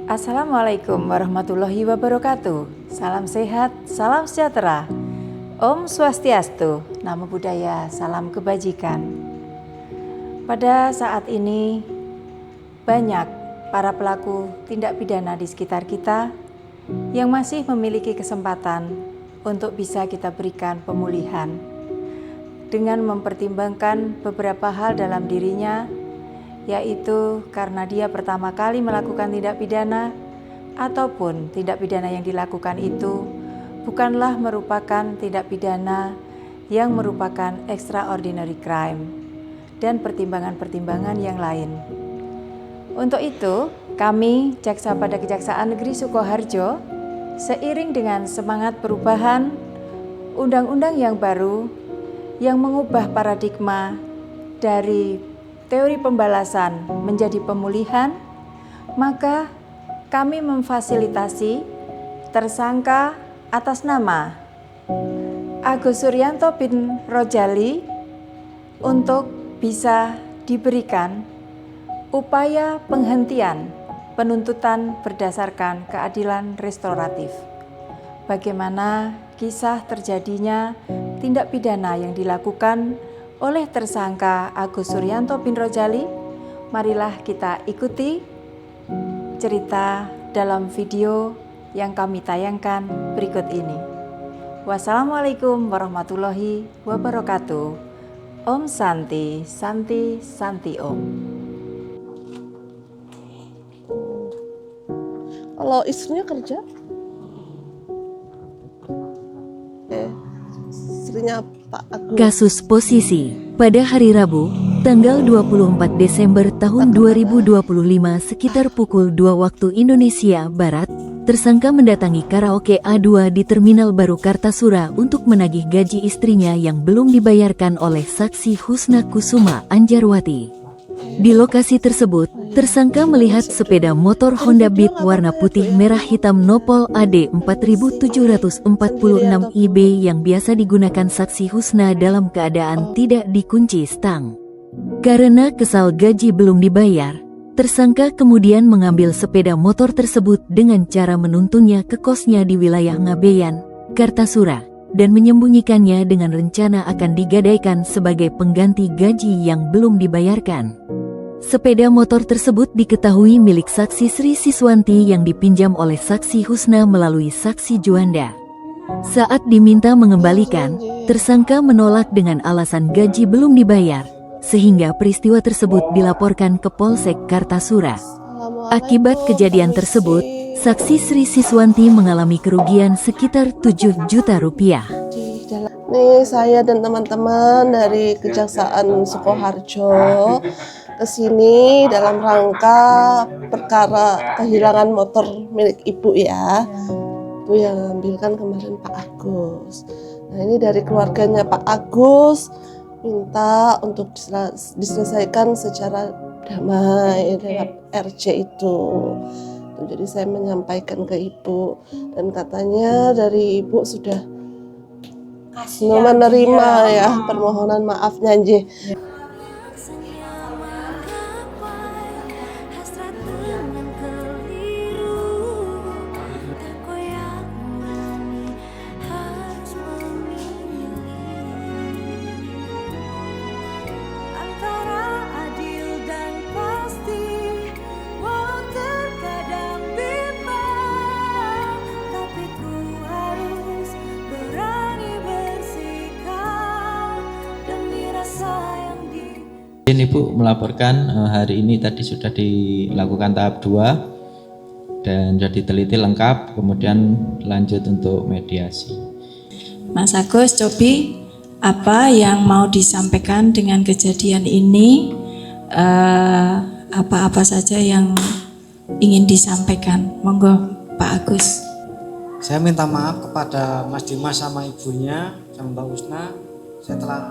Assalamualaikum warahmatullahi wabarakatuh. Salam sehat, salam sejahtera. Om Swastiastu, Namo Buddhaya, salam kebajikan. Pada saat ini banyak para pelaku tindak pidana di sekitar kita yang masih memiliki kesempatan untuk bisa kita berikan pemulihan dengan mempertimbangkan beberapa hal dalam dirinya, yaitu karena dia pertama kali melakukan tindak pidana ataupun tindak pidana yang dilakukan itu bukanlah merupakan tindak pidana yang merupakan extraordinary crime dan pertimbangan-pertimbangan yang lain. Untuk itu, kami Jaksa pada Kejaksaan Negeri Sukoharjo seiring dengan semangat perubahan undang-undang yang baru yang mengubah paradigma dari teori pembalasan menjadi pemulihan, maka kami memfasilitasi tersangka atas nama Agus Suryanto bin Rojali untuk bisa diberikan upaya penghentian penuntutan berdasarkan keadilan restoratif. Bagaimana kisah terjadinya tindak pidana yang dilakukan oleh tersangka Agus Suryanto bin Rojali? Marilah kita ikuti cerita dalam video yang kami tayangkan berikut ini. Wassalamualaikum warahmatullahi wabarakatuh. Om Santi, Santi, Santi Om. Kalau istrinya kerja? Istrinya Pak Agus. Kasus posisi pada hari Rabu, tanggal 24 Desember tahun 2025 sekitar pukul 2 waktu Indonesia Barat, tersangka mendatangi karaoke A2 di Terminal Baru Kartasura untuk menagih gaji istrinya yang belum dibayarkan oleh saksi Husna Kusuma Anjarwati. Di lokasi tersebut, tersangka melihat sepeda motor Honda Beat warna putih merah hitam Nopol AD 4746 IB yang biasa digunakan saksi Husna dalam keadaan tidak dikunci stang. Karena kesal gaji belum dibayar, tersangka kemudian mengambil sepeda motor tersebut dengan cara menuntunnya ke kosnya di wilayah Ngabeyan, Kartasura, dan menyembunyikannya dengan rencana akan digadaikan sebagai pengganti gaji yang belum dibayarkan. Sepeda motor tersebut diketahui milik saksi Sri Siswanti yang dipinjam oleh saksi Husna melalui saksi Juanda. Saat diminta mengembalikan, tersangka menolak dengan alasan gaji belum dibayar, sehingga peristiwa tersebut dilaporkan ke Polsek Kartasura. Akibat kejadian tersebut, saksi Sri Siswanti mengalami kerugian sekitar 7 juta rupiah. Nih saya dan teman-teman dari Kejaksaan Sukoharjo kesini dalam rangka perkara kehilangan motor milik ibu ya. Itu yang ambilkan kemarin Pak Agus. Nah ini dari keluarganya Pak Agus minta untuk diselesaikan secara damai dengan RC itu. Jadi saya menyampaikan ke ibu dan katanya dari ibu sudah menerima ya permohonan maafnya nggih. Ibu melaporkan hari ini tadi sudah dilakukan tahap 2 dan sudah diteliti lengkap, kemudian lanjut untuk mediasi. Mas Agus, Cobi, apa yang mau disampaikan dengan kejadian ini? Apa-apa saja yang ingin disampaikan? Monggo Pak Agus. Saya minta maaf kepada Mas Dimas sama ibunya, sama Mbak Husna. Saya telah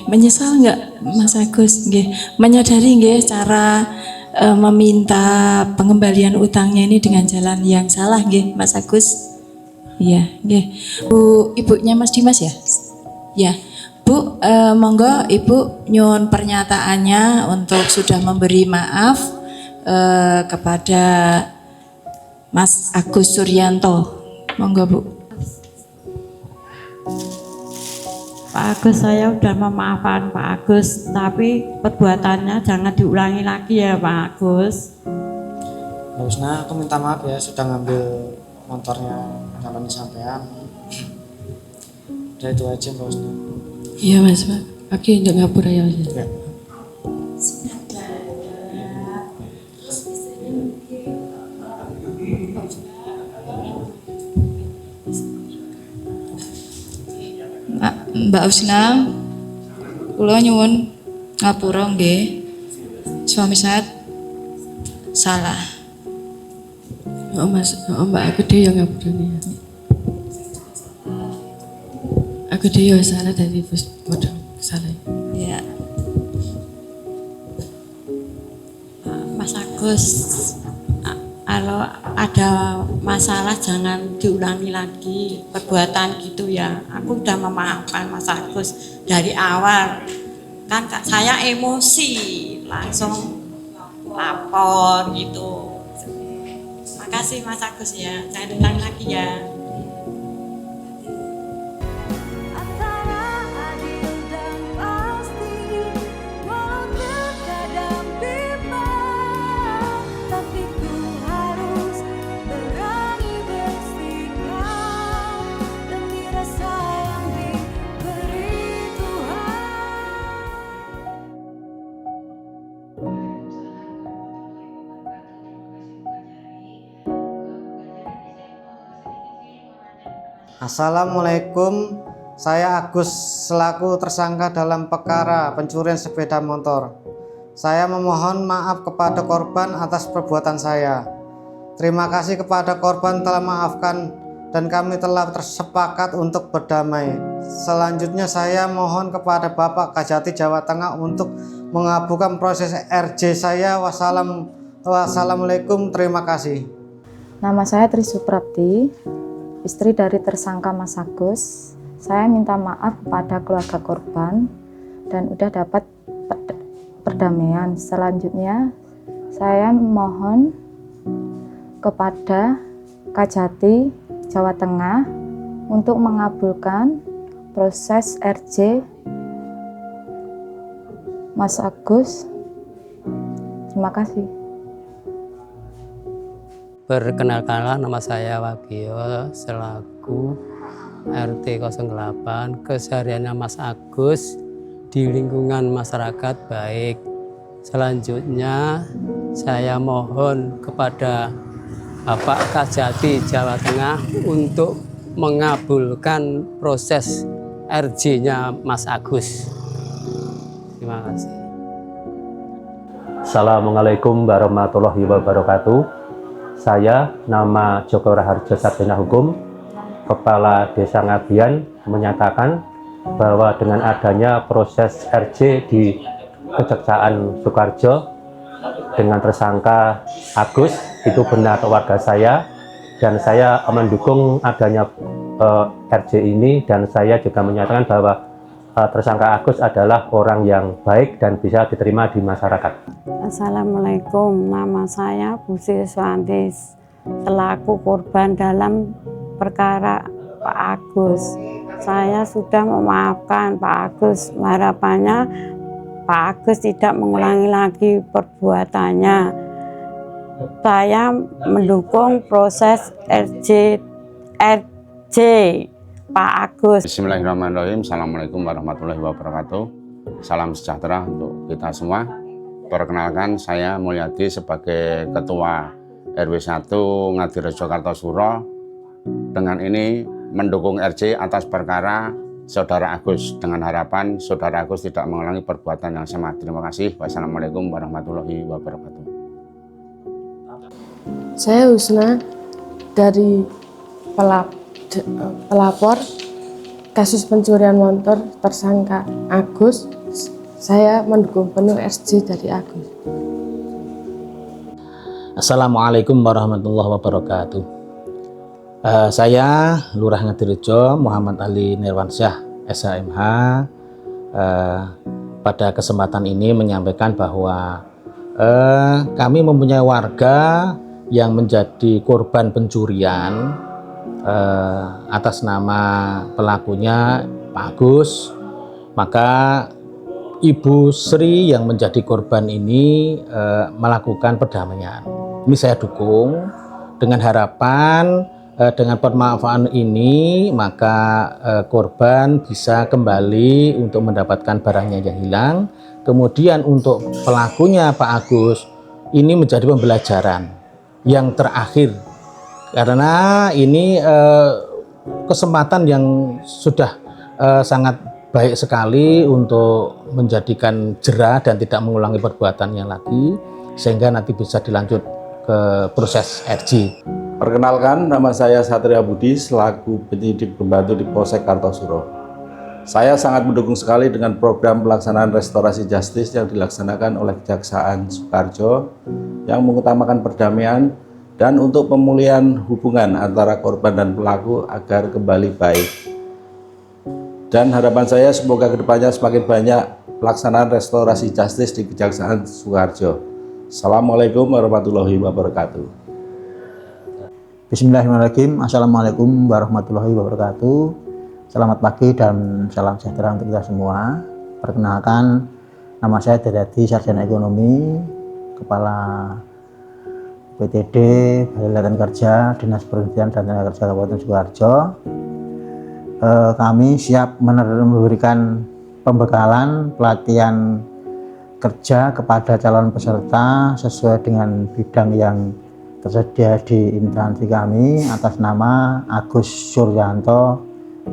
menyesal nggak Mas Agus? Menyadari nggih cara meminta pengembalian utangnya ini dengan jalan yang salah nggih Mas Agus? Iya, nggih. Ibunya Mas Dimas ya? Ya. Bu, monggo Ibu nyuwun pernyataannya untuk sudah memberi maaf kepada Mas Agus Suryanto. Monggo Bu. Pak Agus, saya udah memaafkan Pak Agus, tapi perbuatannya jangan diulangi lagi ya Pak Agus. Mbak Usna, aku minta maaf ya sudah ngambil motornya calon sampean. Udah itu aja Mbak Usna. Iya Mas, Pak. Oke, untuk ngapura ya Mas. Ya. Mbak Usna, kula nyuwun ngapura nggih. Suami saya salah. Oh Mas, oh Mbak, aku dhewe yang ngapura nih. Aku dhewe salah dari bos modal salah. Ya. Mas Agus, kalau ada masalah jangan diulangi lagi perbuatan gitu ya. Aku udah memaafkan Mas Agus dari awal. Kan saya emosi, langsung lapor gitu. Makasih Mas Agus ya, jangan ulangi lagi ya. Assalamualaikum, saya Agus selaku tersangka dalam perkara pencurian sepeda motor. Saya memohon maaf kepada korban atas perbuatan saya. Terima kasih kepada korban telah maafkan dan kami telah tersepakat untuk berdamai. Selanjutnya saya mohon kepada Bapak Kajati Jawa Tengah untuk mengabulkan proses RJ saya. Wassalamualaikum, terima kasih. Nama saya Tri Suprapti, istri dari tersangka Mas Agus. Saya minta maaf kepada keluarga korban dan udah dapat perdamaian. Selanjutnya saya mohon kepada Kajati Jawa Tengah untuk mengabulkan proses RJ Mas Agus. Terima kasih. Perkenalkanlah, nama saya Wagio selaku RT 08. Kesehariannya Mas Agus di lingkungan masyarakat baik. Selanjutnya saya mohon kepada Bapak Kajati Jawa Tengah untuk mengabulkan proses RJ-nya Mas Agus. Terima kasih. Assalamualaikum warahmatullahi wabarakatuh. Saya nama Joko Raharjo Sarjana Hukum, Kepala Desa Ngabian, menyatakan bahwa dengan adanya proses RJ di Kejaksaan Sukoharjo dengan tersangka Agus, itu benar warga saya, dan saya mendukung adanya RJ ini, dan saya juga menyatakan bahwa tersangka Agus adalah orang yang baik dan bisa diterima di masyarakat. Assalamualaikum, nama saya Bu Siswanti selaku korban dalam perkara Pak Agus. Saya sudah memaafkan Pak Agus. Harapannya Pak Agus tidak mengulangi lagi perbuatannya. Saya mendukung proses RJ Pak Agus. Bismillahirrahmanirrahim. Assalamualaikum warahmatullahi wabarakatuh. Salam sejahtera untuk kita semua. Perkenalkan, saya Mulyadi sebagai Ketua RW 1 Ngadirejo Kartosuro. Dengan ini mendukung RJ atas perkara Saudara Agus, dengan harapan Saudara Agus tidak mengulangi perbuatan yang sama. Terima kasih. Wassalamualaikum warahmatullahi wabarakatuh. Saya Husna dari pelapor kasus pencurian motor tersangka Agus. Saya mendukung penuh RJ dari Agus. Assalamualaikum warahmatullahi wabarakatuh. Saya Lurah Ngadirejo Muhammad Ali Nirwansyah, SHMH, pada kesempatan ini menyampaikan bahwa kami mempunyai warga yang menjadi korban pencurian atas nama pelakunya Pak Agus. Maka Ibu Sri yang menjadi korban ini melakukan perdamaian. Ini saya dukung dengan harapan dengan pemaafan ini maka korban bisa kembali untuk mendapatkan barangnya yang hilang. Kemudian untuk pelakunya Pak Agus ini menjadi pembelajaran yang terakhir, karena ini kesempatan yang sudah sangat baik sekali untuk menjadikan jera dan tidak mengulangi perbuatannya lagi, sehingga nanti bisa dilanjut ke proses RJ. Perkenalkan, nama saya Satria Budi selaku penyidik pembantu di Polsek Kartosuro. Saya sangat mendukung sekali dengan program pelaksanaan restorasi justice yang dilaksanakan oleh Kejaksaan Sukoharjo yang mengutamakan perdamaian dan untuk pemulihan hubungan antara korban dan pelaku agar kembali baik. Dan harapan saya semoga kedepannya semakin banyak pelaksanaan restorasi justice di Kejaksaan Sukoharjo. Assalamualaikum warahmatullahi wabarakatuh. Bismillahirrahmanirrahim. Assalamualaikum warahmatullahi wabarakatuh. Selamat pagi dan salam sejahtera untuk kita semua. Perkenalkan, nama saya Dayati Sarjana Ekonomi, Kepala PTD Balai Latihan Kerja Dinas Perindustrian dan Tenaga Kerja Kabupaten Sukoharjo. Kami siap memberikan pembekalan pelatihan kerja kepada calon peserta sesuai dengan bidang yang tersedia di instansi kami atas nama Agus Suryanto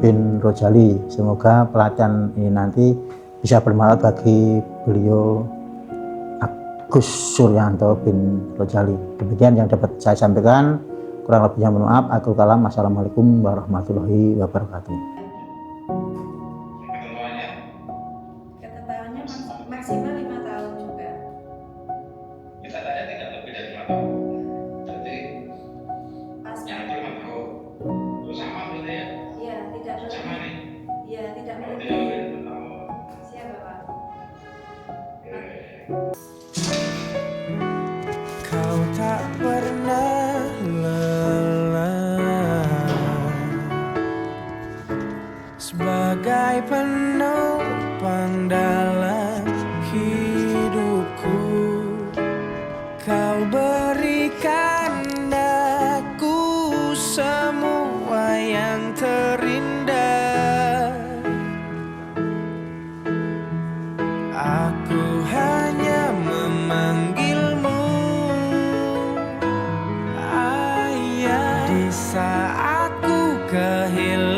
bin Rojali. Semoga pelatihan ini nanti bisa bermanfaat bagi beliau Agus Suryanto bin Rojali. Demikian yang dapat saya sampaikan. Kurang lebihnya mohon maaf. Akhirul kalam. Assalamualaikum warahmatullahi wabarakatuh. Ketentuannya maksimal 5 tahun juga. Kita tanya tidak lebih dari 5 tahun. Berarti pas yang itu 5 tahun. Sama berarti ya? Iya, tidak lebih. Sama nih? Iya, tidak lebih. Siap, Bapak. Kau tak pernah lelah sebagai penopang dalam hidupku. Kau berikan aku semua yang terindah. Aku hanya memanggilmu ayah di saat ku kehilangan